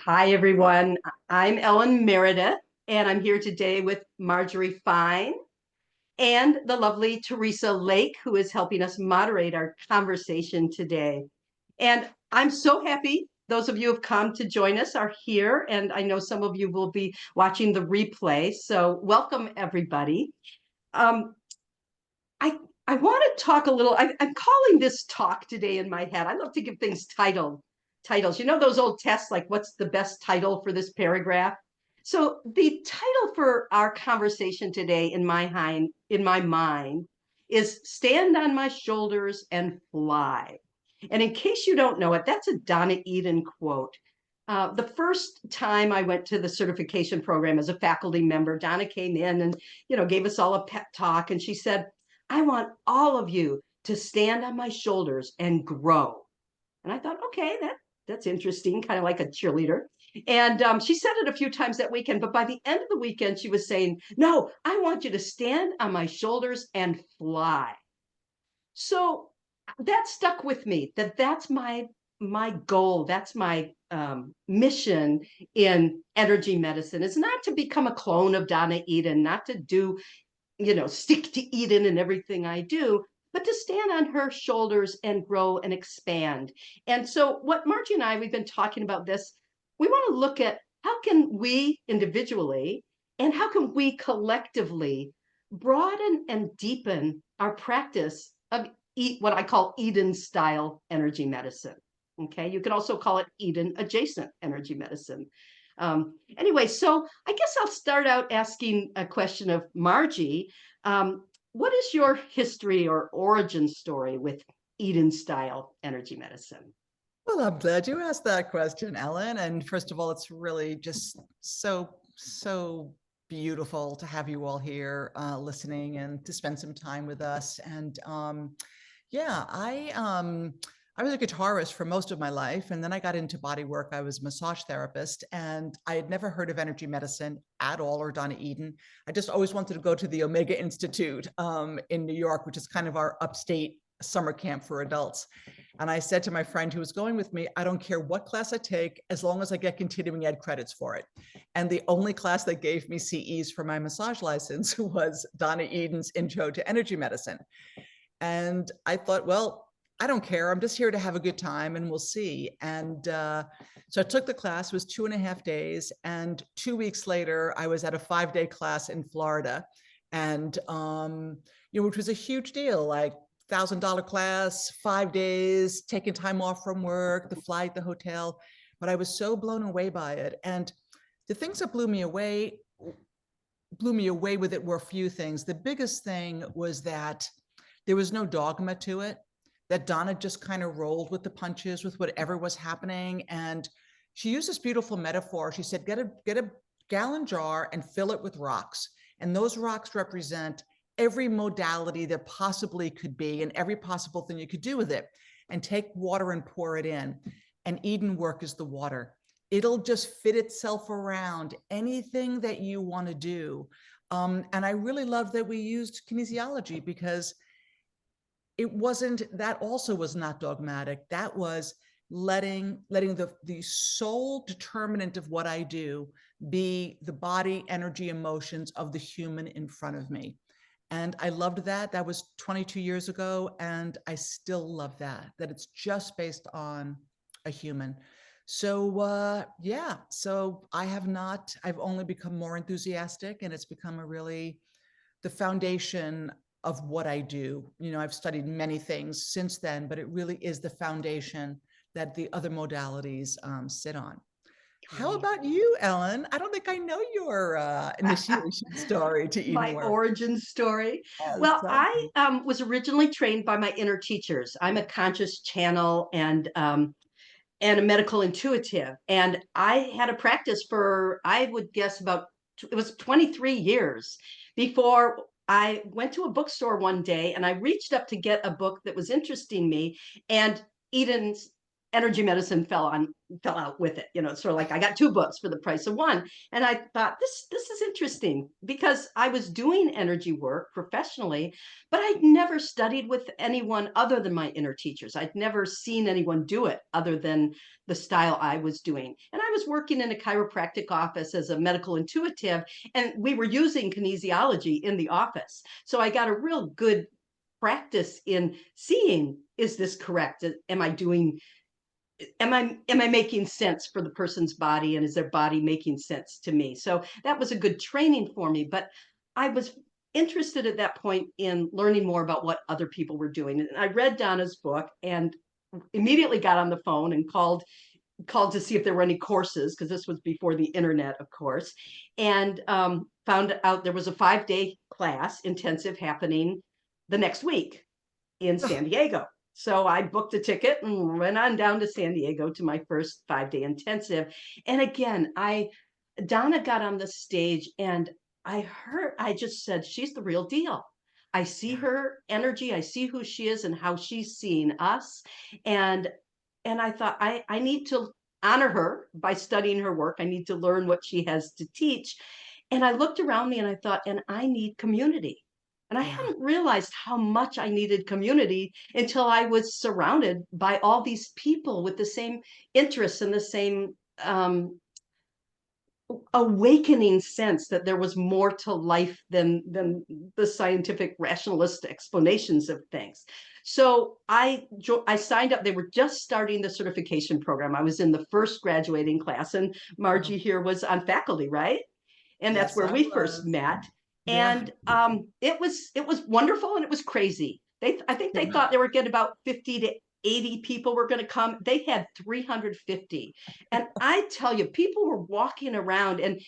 Hi, everyone. I'm Ellen Meredith, and I'm here today with Marjorie Fein and the lovely Teresa Lake, who is helping us moderate our conversation today. And I'm so happy those of you who have come to join us are here, and I know some of you will be watching the replay. So welcome, everybody. Um, I I want to talk a little. I'm calling this talk today in my head. I love to give things titles. You know those old tests like what's the best title for this paragraph? So the title for our conversation today in my mind is Stand on My Shoulders and Fly. And in case you don't know it, that's a Donna Eden quote. The first time I went to the certification program as a faculty member, Donna came in and gave us all a pep talk, and she said, I want all of you to stand on my shoulders and grow. And I thought, okay, that's interesting, kind of like a cheerleader. And she said it a few times that weekend, but by the end of the weekend, she was saying, no, I want you to stand on my shoulders and fly. So that stuck with me, that's my goal, that's my mission in energy medicine, is not to become a clone of Donna Eden, not to do stick to Eden in everything I do, but to stand on her shoulders and grow and expand. And so what Margie and we've been talking about this, we want to look at how can we individually and how can we collectively broaden and deepen our practice of what I call Eden style energy medicine. Okay, you could also call it Eden adjacent energy medicine. Anyway, so I guess I'll start out asking a question of Margie. What is your history or origin story with Eden style energy medicine? Well, I'm glad you asked that question, Ellen. And first of all, it's really just so beautiful to have you all here listening and to spend some time with us. And yeah, I was a guitarist for most of my life, and then I got into body work. I was a massage therapist, and I had never heard of energy medicine at all or Donna Eden. I just always wanted to go to the Omega Institute in New York, which is kind of our upstate summer camp for adults. And I said to my friend who was going with me, I don't care what class I take, as long as I get continuing ed credits for it. And the only class that gave me CEs for my massage license was Donna Eden's Intro to Energy Medicine. And I thought, well, I don't care. I'm just here to have a good time and we'll see. And so I took the class. It was 2.5 days. And 2 weeks later, I was at a 5-day class in Florida. And, which was a huge deal, like $1,000 class, 5 days, taking time off from work, the flight, the hotel. But I was so blown away by it. And the things that blew me away with it were a few things. The biggest thing was that there was no dogma to it, that Donna just kind of rolled with the punches with whatever was happening. And she used this beautiful metaphor. She said, get a gallon jar and fill it with rocks. And those rocks represent every modality there possibly could be and every possible thing you could do with it. And take water and pour it in. And Eden work is the water. It'll just fit itself around anything that you want to do. And I really love that we used kinesiology, because that also was not dogmatic. That was letting the sole determinant of what I do be the body, energy, emotions of the human in front of me. And I loved that. That was 22 years ago. And I still love that it's just based on a human. So yeah, so I've only become more enthusiastic, and it's become the foundation of what I do. I've studied many things since then, but it really is the foundation that the other modalities sit on. How about you, Ellen? I don't think I know your initiation story to Eden My work. origin story. Yes, Well, I was originally trained by my inner teachers. I'm a conscious channel and a medical intuitive. And I had a practice for, I would guess it was 23 years before I went to a bookstore one day and I reached up to get a book that was interesting me. And Eden's energy medicine fell out with it. It's sort of like I got two books for the price of one. And I thought this is interesting because I was doing energy work professionally, but I'd never studied with anyone other than my inner teachers. I'd never seen anyone do it other than the style I was doing. And I was working in a chiropractic office as a medical intuitive, and we were using kinesiology in the office. So I got a real good practice in seeing, is this correct? Am I making sense for the person's body, and is their body making sense to me? So that was a good training for me, but I was interested at that point in learning more about what other people were doing. And I read Donna's book and immediately got on the phone and called to see if there were any courses, because this was before the internet, of course, and found out there was a 5-day class intensive happening the next week in San Diego. So I booked a ticket and went on down to San Diego to my first 5-day intensive. And again, Donna got on the stage and I just said, she's the real deal. I see Yeah. her energy. I see who she is and how she's seeing us. And I thought I need to honor her by studying her work. I need to learn what she has to teach. And I looked around me and I thought, and I need community. And I Yeah. hadn't realized how much I needed community until I was surrounded by all these people with the same interests and the same awakening sense that there was more to life than the scientific rationalist explanations of things. So I signed up. They were just starting the certification program. I was in the first graduating class, and Wow. Margie here was on faculty, right? And that's Yes, where I we first was. met. Yeah. And it was wonderful and it was crazy. I think they Yeah. thought they were getting about 50 to 80 people were going to come. They had 350. And I tell you, people were walking around, and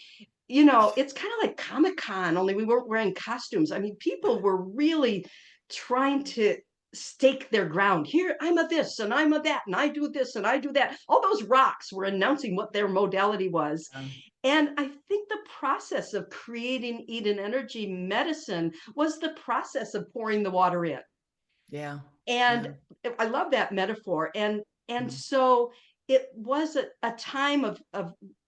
it's kind of like Comic-Con, only we weren't wearing costumes. I mean, people were really trying to stake their ground. Here, I'm a this and I'm a that, and I do this and I do that. All those rocks were announcing what their modality was. And I think the process of creating Eden Energy Medicine was the process of pouring the water in. Yeah. And Yeah. I love that metaphor. And Mm. so it was a time of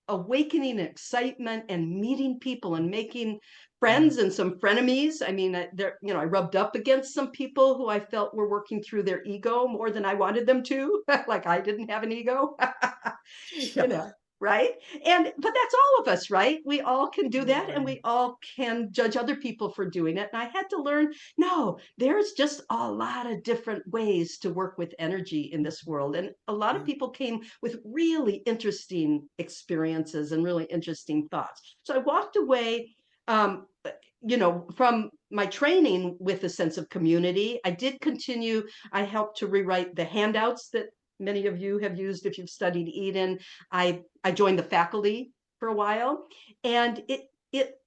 awakening excitement and meeting people and making Yeah. friends and some frenemies. I mean, I rubbed up against some people who I felt were working through their ego more than I wanted them to, like I didn't have an ego. you Yeah. know, right? But that's all of us, right? We all can do that, and Absolutely. we all can judge other people for doing it. And I had to learn, no, there's just a lot of different ways to work with energy in this world. And a lot of Yeah. people came with really interesting experiences and really interesting thoughts. So I walked away, from my training with a sense of community. I did continue. I helped to rewrite the handouts that many of you have used if you've studied Eden. I joined the faculty for a while, and it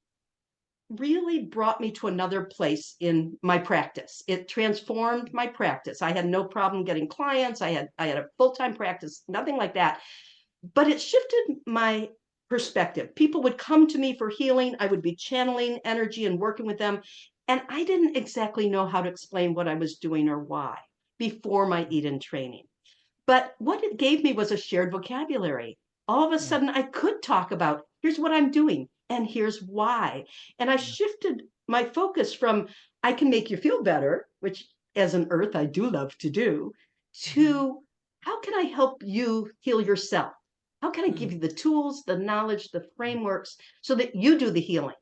really brought me to another place in my practice. It transformed my practice. I had no problem getting clients. I had a full-time practice, nothing like that. But it shifted my perspective. People would come to me for healing. I would be channeling energy and working with them. And I didn't exactly know how to explain what I was doing or why before my Eden training. But what it gave me was a shared vocabulary. All of a Yeah. sudden, I could talk about, here's what I'm doing and here's why. And I Yeah. shifted my focus from, I can make you feel better, which as an earth I do love to do, Mhm. to how can I help you heal yourself? How can I give Mm. you the tools, the knowledge, the frameworks so that you do the healing?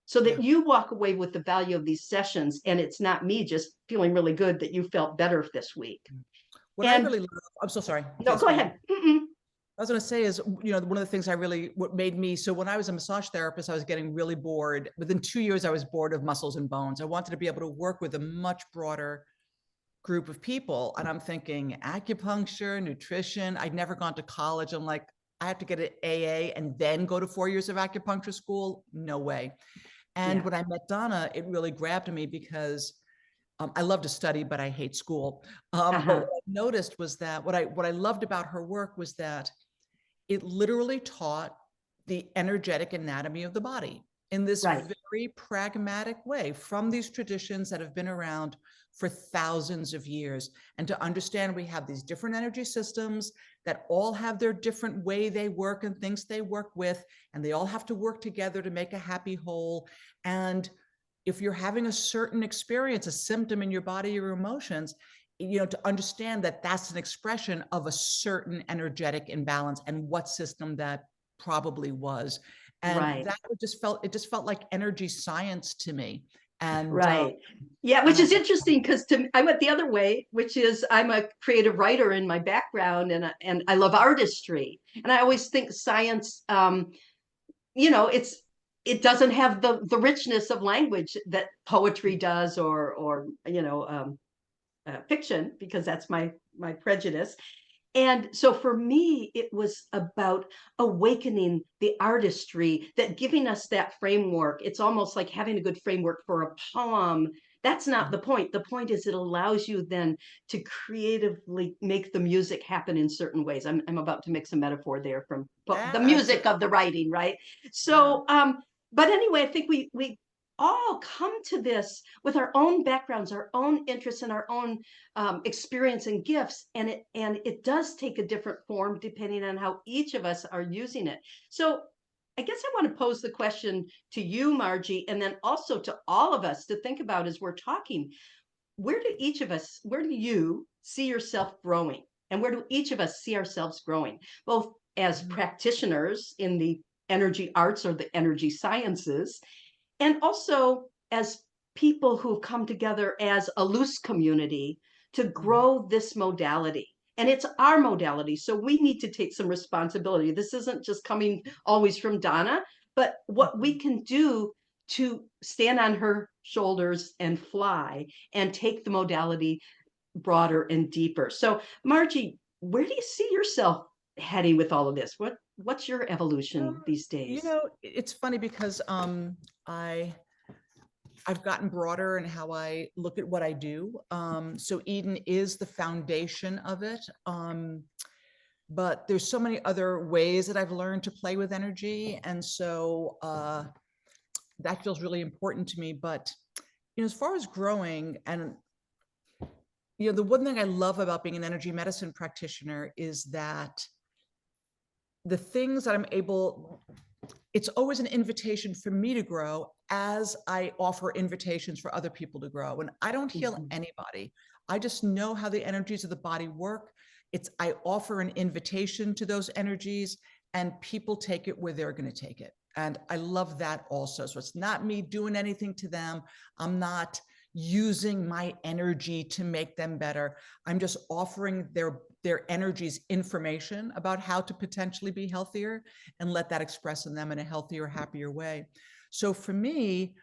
So Yeah. that you walk away with the value of these sessions, and it's not me just feeling really good that you felt better this week. Mm. What I And really love, I'm so sorry. no, Please go go ahead. ahead. Mm-mm. I was going to say is, one of the things what made me, so when I was a massage therapist, I was getting really bored. Within 2 years, I was bored of muscles and bones. I wanted to be able to work with a much broader group of people. And I'm thinking acupuncture, nutrition. I'd never gone to college. I'm like, I have to get an AA and then go to 4 years of acupuncture school. No way. And Yeah. when I met Donna, it really grabbed me because I love to study, but I hate school. But Uh-huh. what I noticed was that what I loved about her work was that it literally taught the energetic anatomy of the body. in this Right. very pragmatic way from these traditions that have been around for thousands of years. And to understand we have these different energy systems that all have their different way they work and things they work with, and they all have to work together to make a happy whole. And if you're having a certain experience, a symptom in your body or emotions, to understand that that's an expression of a certain energetic imbalance and what system that probably was. And Right. that it just felt like energy science to me. And Right. Yeah, which and I is interesting because I went the other way, which is I'm a creative writer in my background, and I love artistry. And I always think science, it doesn't have the richness of language that poetry does, or fiction, because that's my prejudice. And so for me, it was about awakening the artistry, that giving us that framework. It's almost like having a good framework for a poem. That's not the point. The point is it allows you then to creatively make the music happen in certain ways. I'm about to mix a metaphor there from the yeah, music of the writing, right? yeah. So, but anyway, I think we all come to this with our own backgrounds, our own interests, and our own experience and gifts, and it does take a different form depending on how each of us are using it. So I guess I want to pose the question to you, Margie, and then also to all of us to think about as we're talking. Where do you see yourself growing, and where do each of us see ourselves growing, both as practitioners in the energy arts or the energy sciences, and also as people who've come together as a loose community to Mhm. grow this modality? And it's our modality, so we need to take some responsibility. This isn't just coming always from Donna, but what we Mhm. can do to stand on her shoulders and fly and take the modality broader and deeper. So Margie, where do you see yourself heading with all of this? What's your evolution Um, these days? it's funny because I I've gotten broader in how I look at what I do. So Eden is the foundation of it. But there's so many other ways that I've learned to play with energy. And so that feels really important to me. But, as far as growing, and, the one thing I love about being an energy medicine practitioner is that the things that I'm able, it's always an invitation for me to grow as I offer invitations for other people to grow. And I don't heal Mhm. anybody. I just know how the energies of the body work. I offer an invitation to those energies, and people take it where they're going to take it. And I love that also. So it's not me doing anything to them. I'm not using my energy to make them better. I'm just offering their energies information about how to potentially be healthier, and let that express in them in a healthier, happier way. So for me,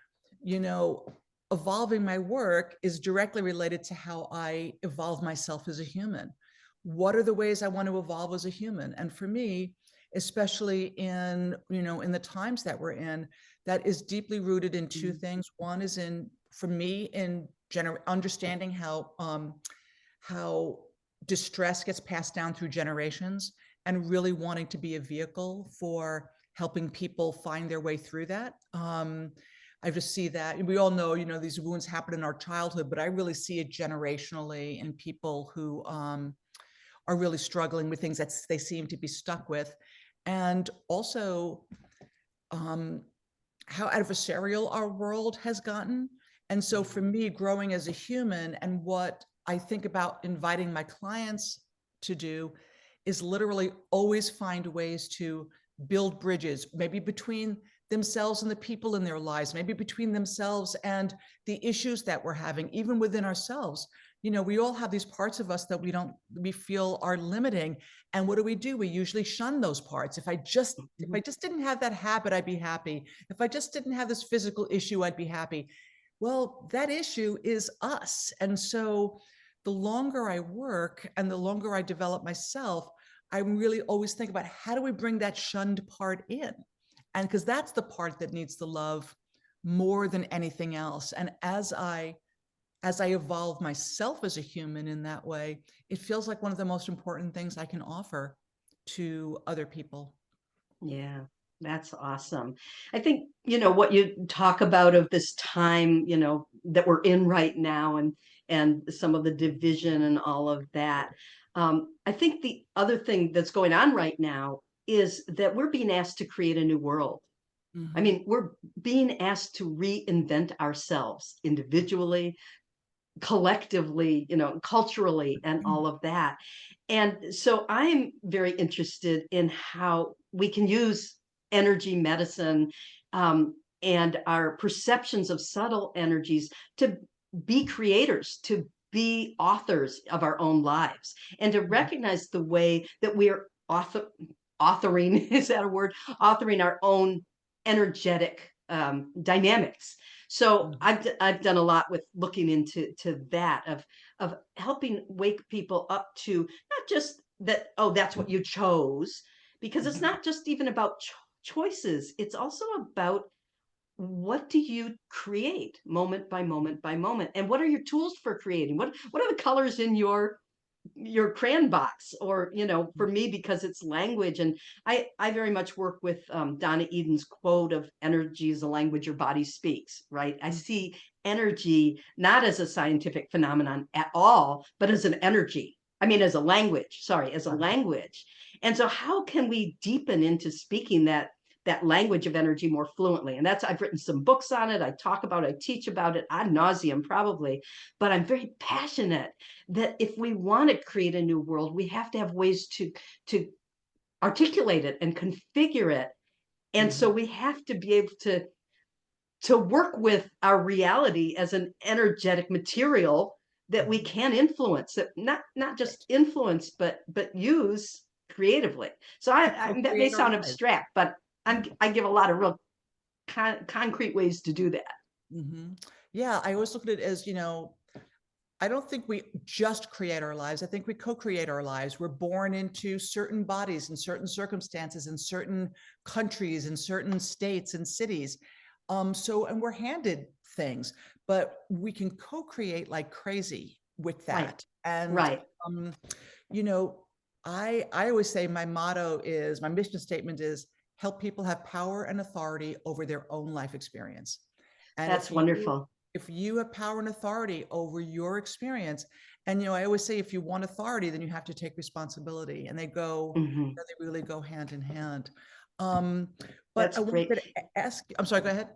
you know, evolving my work is directly related to how I evolve myself as a human. What are the ways I want to evolve as a human? And for me, especially in the times that we're in, that is deeply rooted in two things. One is for me, in understanding how distress gets passed down through generations, and really wanting to be a vehicle for helping people find their way through that. I just see that, and we all know, these wounds happen in our childhood, but I really see it generationally in people who are really struggling with things that they seem to be stuck with. And also how adversarial our world has gotten. And so for me, growing as a human, and what I think about inviting my clients to do, is literally always find ways to build bridges, maybe between themselves and the people in their lives, maybe between themselves and the issues that we're having, even within ourselves. We all have these parts of us that we feel are limiting. And what do? We usually shun those parts. If I just didn't have that habit, I'd be happy. If I just didn't have this physical issue, I'd be happy. Well, that issue is us. And so the longer I work and the longer I develop myself, I really always think about, how do we bring that shunned part in? And because that's the part that needs the love more than anything else. And as I evolve myself as a human in that way, it feels like one of the most important things I can offer to other people. Yeah. That's awesome. I think, what you talk about of this time, that we're in right now and some of the division and all of that. I think the other thing that's going on right now is that we're being asked to create a new world. I Mhm, mean, we're being asked to reinvent ourselves individually, collectively, culturally, and all of that. And so I'm very interested in how we can use energy medicine, and our perceptions of subtle energies to be creators, to be authors of our own lives, and to mhm, recognize the way that we are authoring, is that a word? Authoring our own energetic dynamics. So mhm, I've done a lot with looking into that of helping wake people up to not just that, oh, that's what you chose, because it's mhm, not just even about choices. It's also about, what do you create moment by moment by moment, and what are your tools for creating? What are the colors in your crayon box? Or, for me, because it's language, and I very much work with Donna Eden's quote of energy is a language your body speaks, right? I mhm, see energy not as a scientific phenomenon at all, but as an energy. I mean, as a language, sorry, as a right. language. And so how can we deepen into speaking that language of energy more fluently? And I've written some books on it. I talk about it, I teach about it ad nauseum, probably, but I'm very passionate that if we want to create a new world, we have to have ways to articulate it and configure it. And so Mhm, we have to be able to work with our reality as an energetic material that we mhm. can influence, that not just Right. influence, but use creatively. So To that may co-create our sound lives. abstract, but Yeah. I give a lot of real concrete ways to do that. Mhm. Yeah, I always look at it as, I don't think we just create our lives. I think we co-create our lives. We're born into certain bodies and certain circumstances in certain countries and certain states and cities. And we're handed things, but we can co-create like crazy with Right, that. And right. um, you know, I always say my mission statement is help people have power and authority over their own life experience. And That's wonderful. if you have power and authority over your experience, and I always say if you want authority, then you have to take responsibility, and Hmm. they really go hand in hand. Um, but That's I great. wanted to ask, I'm sorry, go ahead.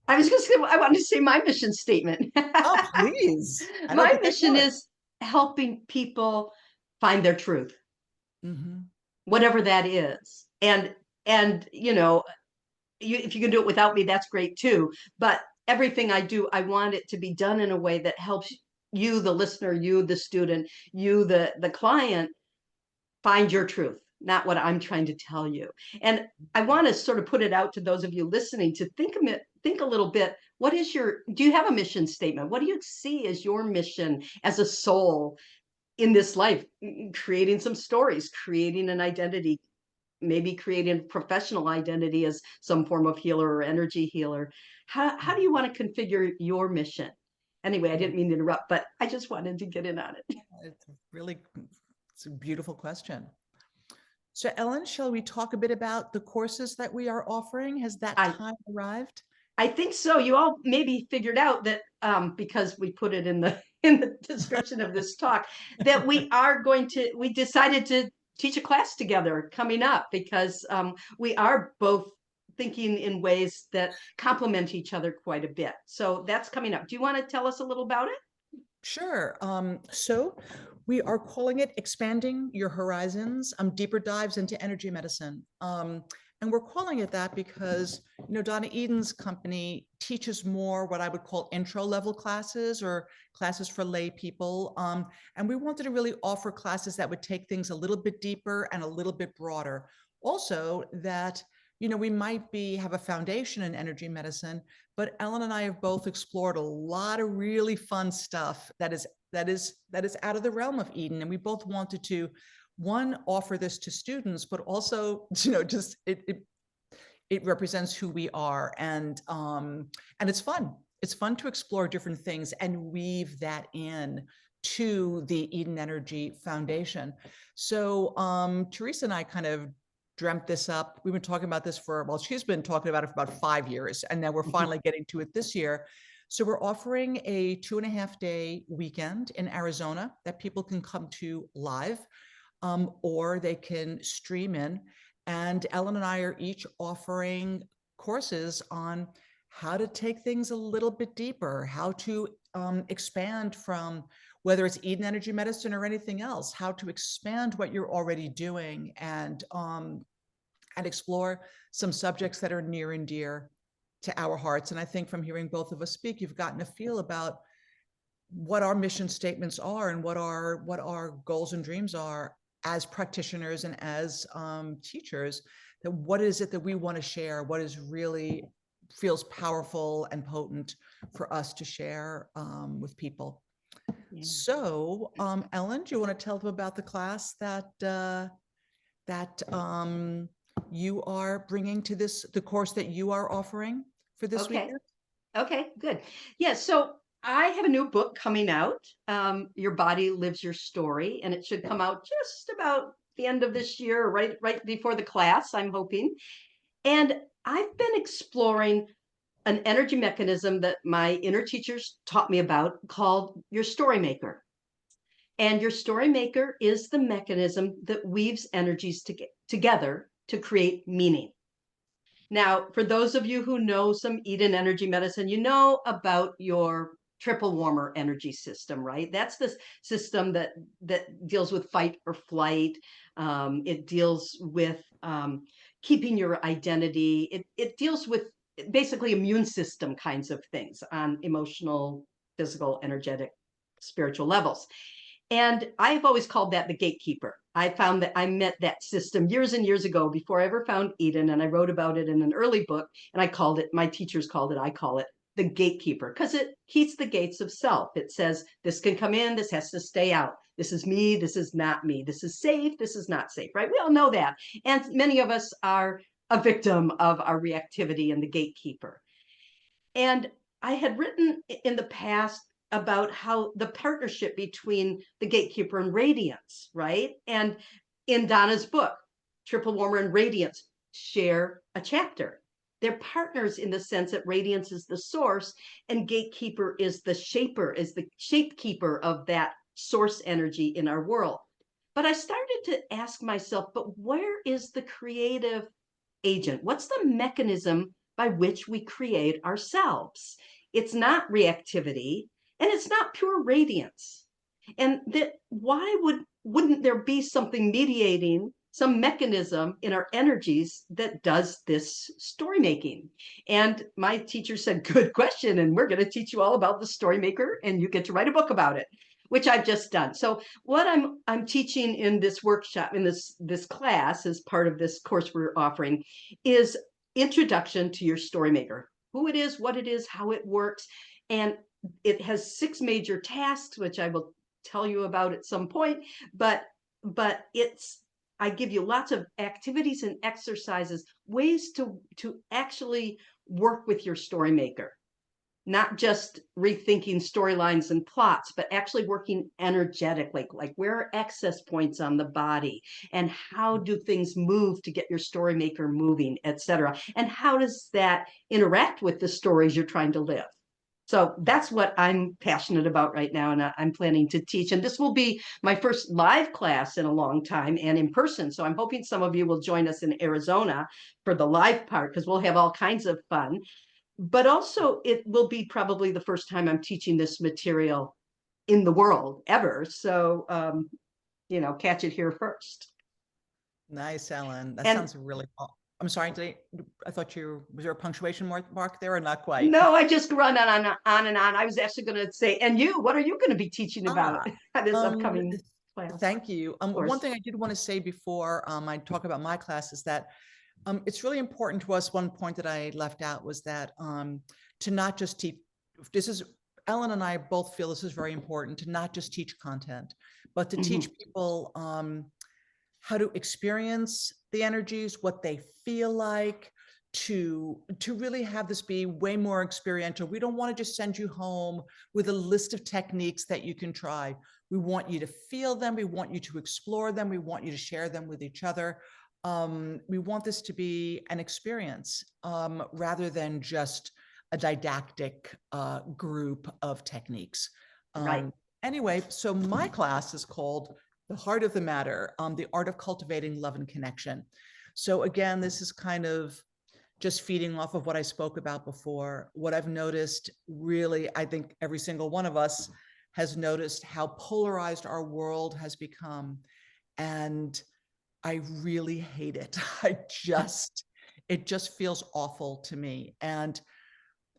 I was going to say, I wanted to say my mission statement. Oh, please. I don't My think I mission know it. is helping people find their truth, Hmm. whatever that is. And if you can do it without me, that's great too. But everything I do, I want it to be done in a way that helps you, the listener, you, the student, you, the client, find your truth, not what I'm trying to tell you. And I want to sort of put it out to those of you listening to think a little bit. Do you have a mission statement? What do you see as your mission as a soul in this life? Creating some stories, creating an identity, maybe creating a professional identity as some form of healer or energy healer. How do you want to configure your mission? Anyway, I Yeah, didn't mean to interrupt, but I just wanted to get in on it. it's a beautiful question. So, Ellen, shall we talk a bit about the courses that we are offering? Has that I time arrived? I think so. You all maybe figured out that, because we put it in the in the description of this talk, that we decided to teach a class together coming up, because we are both thinking in ways that complement each other quite a bit. So that's coming up. Do you want to tell us a little about it? Sure. So we are calling it Expanding Your Horizons, deeper dives into energy medicine. And we're calling it that because, Donna Eden's company teaches more what I would call intro level classes or classes for lay people. And we wanted to really offer classes that would take things a little bit deeper and a little bit broader. Also, that, we might have a foundation in energy medicine, but Ellen and I have both explored a lot of really fun stuff that is out of the realm of Eden, and we both wanted to one offer this to students, but also just it represents who we are, and it's fun. It's fun to explore different things and weave that in to the Eden Energy Foundation. So Teresa and I kind of dreamt this up. We've been talking about this well, she's been talking about it for about 5 years, and now we're finally getting to it this year. So we're offering a 2.5-day weekend in Arizona that people can come to live, or they can stream in. And Ellen and I are each offering courses on how to take things a little bit deeper, how to expand from, whether it's Eden Energy Medicine or anything else, how to expand what you're already doing and explore some subjects that are near and dear to our hearts. And I think from hearing both of us speak, you've gotten a feel about what our mission statements are and what our goals and dreams are as practitioners and as teachers. That what is it that we want to share? What is really feels powerful and potent for us to share with people. Yeah. So, Ellen, do you want to tell them about the class that you are bringing to the course that you are offering for this weekend? Okay, good. Yeah, so I have a new book coming out, Your Body Lives Your Story, and it should come out just about the end of this year, right before the class, I'm hoping. And I've been exploring an energy mechanism that my inner teachers taught me about called your story maker. And your story maker is the mechanism that weaves energies together to create meaning. Now, for those of you who know some Eden energy medicine, you know about your triple warmer energy system, right? That's the system that deals with fight or flight. It deals with keeping your identity. It deals with basically immune system kinds of things on emotional, physical, energetic, spiritual levels. And I've always called that the gatekeeper. I found that I met that system years and years ago before I ever found Eden, and I wrote about it in an early book, and I called it, my teachers called it, I call it the gatekeeper, because it keeps the gates of self. It says, this can come in, this has to stay out. This is me, this is not me. This is safe, this is not safe, right? We all know that. And many of us are a victim of our reactivity in the gatekeeper. And I had written in the past about how the partnership between the gatekeeper and radiance, right? And in Donna's book, Triple Warmer and Radiance share a chapter. They're partners in the sense that radiance is the source and gatekeeper is the shaper, is the shapekeeper of that source energy in our world. But I started to ask myself, but where is the creative agent? What's the mechanism by which we create ourselves? It's not reactivity and it's not pure radiance. And that why wouldn't there be something mediating, some mechanism in our energies that does this story making? And my teacher said, good question. And we're going to teach you all about the story maker and you get to write a book about it, which I've just done. So what I'm teaching in this workshop, in this class as part of this course we're offering, is introduction to your story maker, who it is, what it is, how it works. And it has 6 major tasks, which I will tell you about at some point, but I give you lots of activities and exercises, ways to actually work with your story maker. Not just rethinking storylines and plots, but actually working energetically, like where are access points on the body and how do things move to get your story maker moving, etc. And how does that interact with the stories you're trying to live? So that's what I'm passionate about right now, and I'm planning to teach. And this will be my first live class in a long time and in person. So I'm hoping some of you will join us in Arizona for the live part, because we'll have all kinds of fun. But also it will be probably the first time I'm teaching this material in the world ever. So, catch it here first. Nice, Ellen. That sounds really cool. I'm sorry, I thought was there a punctuation mark there or not quite? No, I just run on and on. I was actually going to say, and you, what are you going to be teaching about this upcoming class? Thank you. One thing I did want to say before I talk about my class is that it's really important to us. One point that I left out was that to not just teach, Ellen and I both feel this is very important, to not just teach content, but to teach people how to experience the energies, what they feel like, to really have this be way more experiential. We don't want to just send you home with a list of techniques that you can try. We want you to feel them. We want you to explore them. We want you to share them with each other. We want this to be an experience rather than just a didactic group of techniques. Right. Anyway, so my class is called The Heart of the Matter, The Art of Cultivating Love and Connection. So again, this is kind of just feeding off of what I spoke about before. What I've noticed, really, I think every single one of us has noticed how polarized our world has become. And I really hate it. It just feels awful to me. And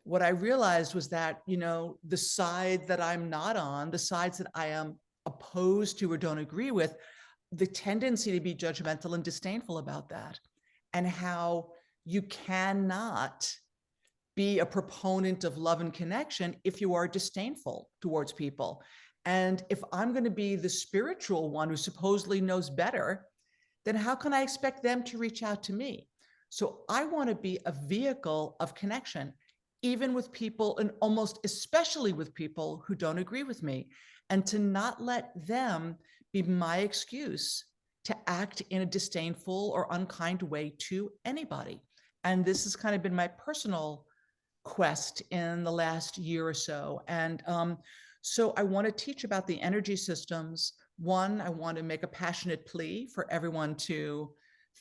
what I realized was that, the side that I'm not on, the sides that I am opposed to or don't agree with, the tendency to be judgmental and disdainful about that, and how you cannot be a proponent of love and connection if you are disdainful towards people. And if I'm going to be the spiritual one who supposedly knows better, then how can I expect them to reach out to me? So I want to be a vehicle of connection, even with people, and almost especially with people who don't agree with me, and to not let them be my excuse to act in a disdainful or unkind way to anybody. And this has kind of been my personal quest in the last year or so. And so I want to teach about the energy systems. One, I want to make a passionate plea for everyone to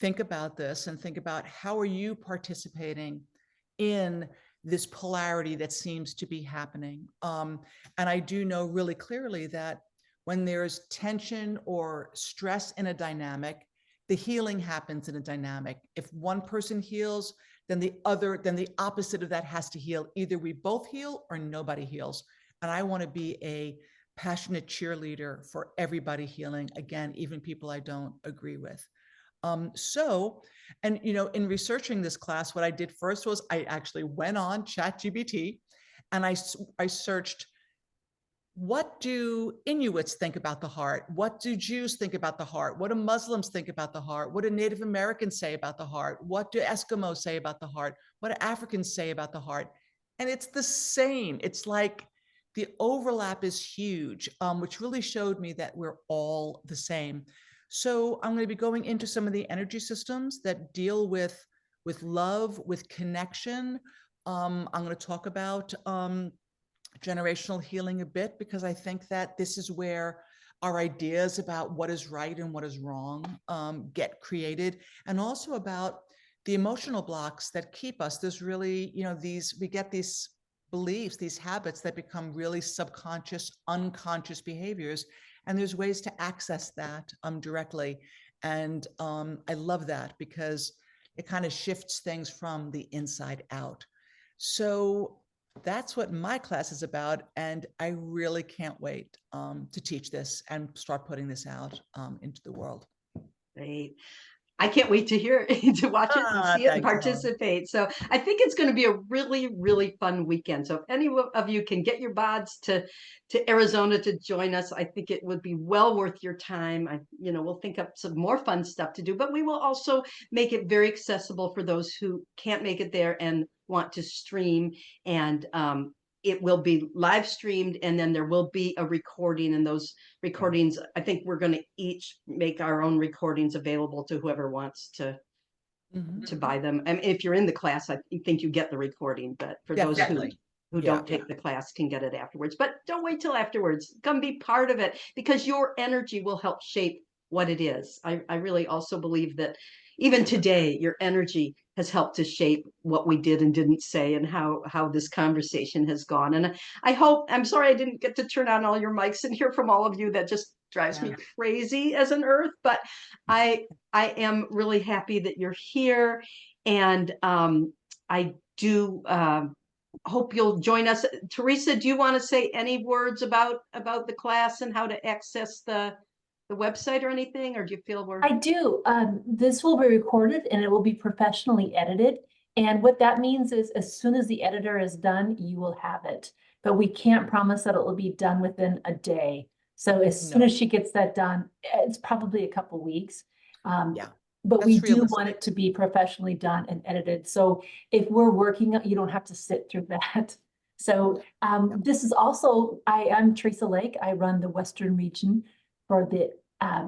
think about this and think about how are you participating in this polarity that seems to be happening. And I do know really clearly that when there's tension or stress in a dynamic, the healing happens in a dynamic. If one person heals, then the opposite of that has to heal. Either we both heal or nobody heals. And I want to be a passionate cheerleader for everybody healing, again, even people I don't agree with. In researching this class, what I did first was I actually went on ChatGPT and I searched, what do Inuits think about the heart? What do Jews think about the heart? What do Muslims think about the heart? What do Native Americans say about the heart? What do Eskimos say about the heart? What do Africans say about the heart? And it's the same. It's like the overlap is huge, which really showed me that we're all the same. So I'm going to be going into some of the energy systems that deal with love, with connection. I'm going to talk about generational healing a bit, because I think that this is where our ideas about what is right and what is wrong get created, and also about the emotional blocks that keep us. There's really, we get these beliefs, these habits that become really subconscious, unconscious behaviors, and there's ways to access that directly. And I love that because it kind of shifts things from the inside out. So that's what my class is about. And I really can't wait to teach this and start putting this out into the world. Great. I can't wait to hear it, to watch it and see it and Thanks, Ellen. participate. So I think it's going to be a really, really fun weekend. So if any of you can get your bods to Arizona to join us, I think it would be well worth your time. We'll think up some more fun stuff to do, but we will also make it very accessible for those who can't make it there and want to stream. And it will be live streamed, and then there will be a recording, and those recordings, I think we're going to each make our own recordings available to whoever wants to buy them. I mean, if you're in the class, I think you get the recording, but for those who don't take the class can get it afterwards. But don't wait till afterwards. Come be part of it, because your energy will help shape what it is. I really also believe that even today, your energy has helped to shape what we did and didn't say, and how this conversation has gone. And I'm sorry I didn't get to turn on all your mics and hear from all of you. That just drives me crazy as an earth, but I am really happy that you're here. And I do hope you'll join us. Teresa, do you want to say any words about the class and how to access the website or anything, or do you feel we're... I do. This will be recorded and it will be professionally edited. And what that means is as soon as the editor is done, you will have it. But we can't promise that it will be done within a day. So as soon as she gets that done, it's probably a couple weeks. But we do want it to be professionally done and edited. So if we're working, you don't have to sit through that. So this is also, I'm Teresa Lake. I run the Western region for the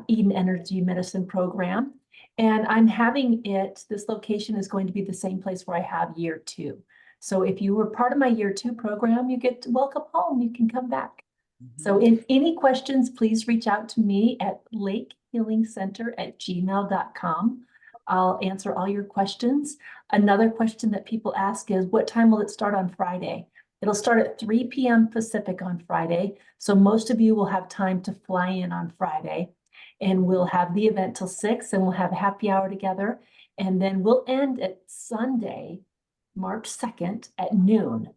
Eden Energy Medicine Program. And I'm having this location is going to be the same place where I have year 2. So if you were part of my year 2 program, you get welcome home, you can come back. So if any questions, please reach out to me at lakehealingcenter@gmail.com. I'll answer all your questions. Another question that people ask is, what time will it start on Friday? It'll start at 3 p.m. Pacific on Friday. So most of you will have time to fly in on Friday. And we'll have the event till 6, and we'll have a happy hour together. And then we'll end at Sunday, March 2nd at noon.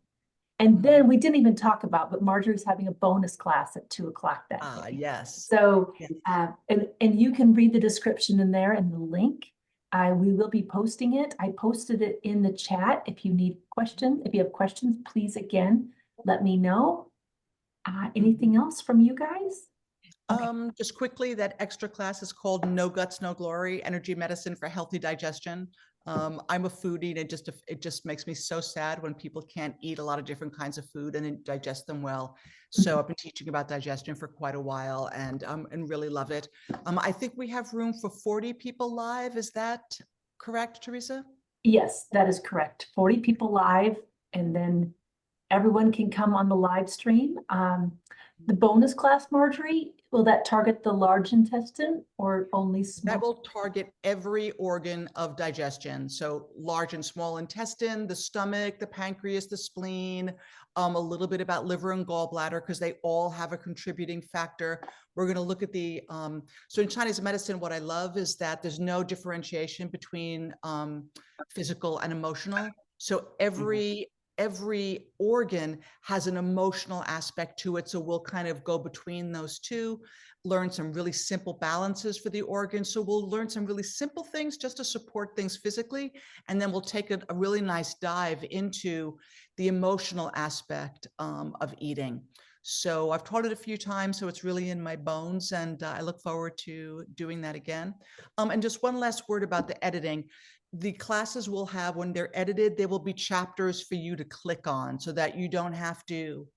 And then we didn't even talk about, but Marjorie's having a bonus class at 2 o'clock that day. Yes. So, Yes. and you can read the description in there and the link. We will be posting it. I posted it in the chat. If you need questions, if you have questions, please again, let me know. Anything else from you guys? Okay. Just quickly, that extra class is called No Guts, No Glory, Energy Medicine for Healthy Digestion. I'm a foodie, and it just makes me so sad when people can't eat a lot of different kinds of food and digest them well. So I've been teaching about digestion for quite a while, and really love it. I think we have room for 40 people live. Is that correct, Teresa? Yes, that is correct. 40 people live, and then everyone can come on the live stream. The bonus class, Marjorie, will that target the large intestine or only small? That will target every organ of digestion. So large and small intestine, the stomach, the pancreas, the spleen, a little bit about liver and gallbladder, because they all have a contributing factor. We're going to look at so in Chinese medicine, what I love is that there's no differentiation between physical and emotional. So every organ has an emotional aspect to it. So we'll kind of go between those two, learn some really simple balances for the organ. So we'll learn some really simple things just to support things physically. And then we'll take a really nice dive into the emotional aspect of eating. So I've taught it a few times, so it's really in my bones, and I look forward to doing that again. And just one last word about the editing. The classes will have, when they're edited, there will be chapters for you to click on so that you don't have to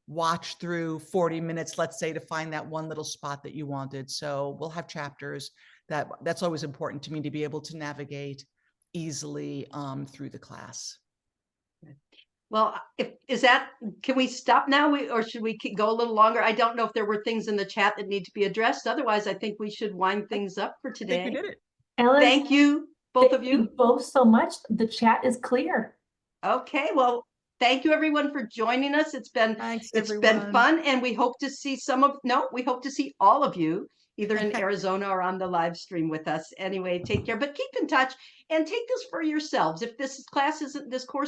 watch through 40 minutes, let's say, to find that one little spot that you wanted. So we'll have chapters. That's always important to me, to be able to navigate easily through the class. Well, can we stop now, or should we go a little longer? I don't know if there were things in the chat that need to be addressed. Otherwise, I think we should wind things up for I think today. we did it. Ellen, Thank you, both of thank you you. both so much. The chat is clear. Okay, well, thank you everyone for joining us. It's been fun, and we hope to see we hope to see all of you either in Arizona or on the live stream with us. Anyway, take care, but keep in touch and take this for yourselves. If this course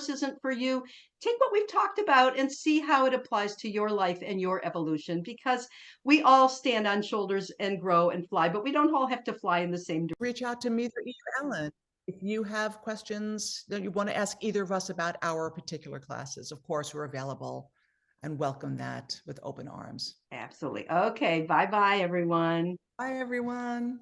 isn't for you, take what we've talked about and see how it applies to your life and your evolution, because we all stand on shoulders and grow and fly, but we don't all have to fly in the same direction. Reach out to me or Ellen. If you have questions that you want to ask either of us about our particular classes, of course, we're available and welcome that with open arms. Absolutely. Okay. Bye-bye, everyone. Bye, everyone.